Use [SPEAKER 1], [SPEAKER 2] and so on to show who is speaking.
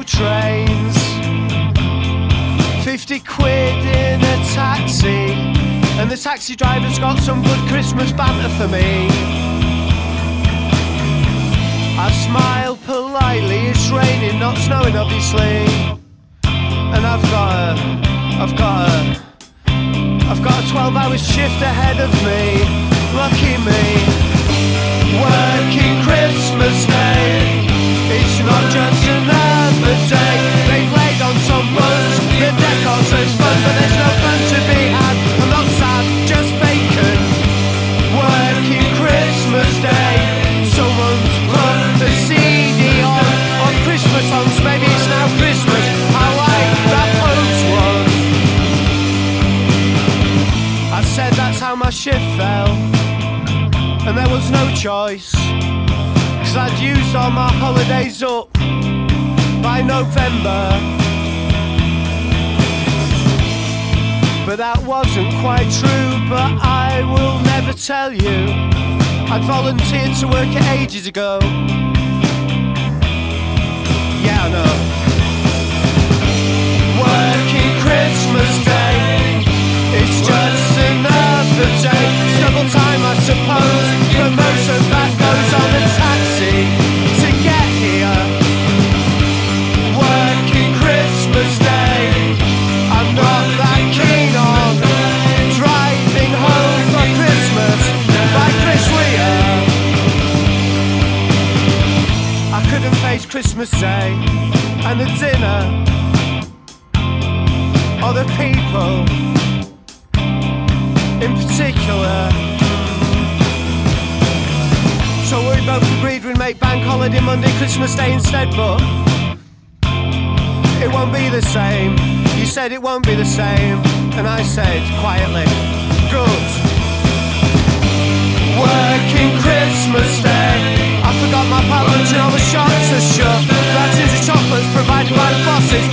[SPEAKER 1] no trains. 50 quid in a taxi, and the taxi driver's got some good Christmas banter for me. I smile politely, it's raining, not snowing obviously. And I've got a 12-hour shift ahead of me. Lucky me. Working Christmas Day, it's not just another day. They've laid on some buns, the decor says fun, but there's no fun to be had. I'm not sad, just vacant. Working Christmas Day, someone's put a CD on Christmas songs. Maybe it's now Christmas, I like that post one. I said that's how my shift fell, and there was no choice, 'cause I'd used all my holidays up by November. But that wasn't quite true, but I will never tell you. I'd volunteered to work it ages ago. Yeah, I know. Working Christmas Day, it's just another day. It's double time, I suppose, but most of that goes on a taxi to get here. Working Christmas Day, I'm not that keen on driving home for Christmas by Chris Rea. I couldn't face Christmas Day and the dinner or the people in particular. So we both agreed we'd make bank holiday Monday, Christmas Day instead, but it won't be the same. You said it won't be the same, and I said quietly, good. Working Christmas Day, I forgot my pallet and all the shops are shut. That is the chocolates provided by the bosses.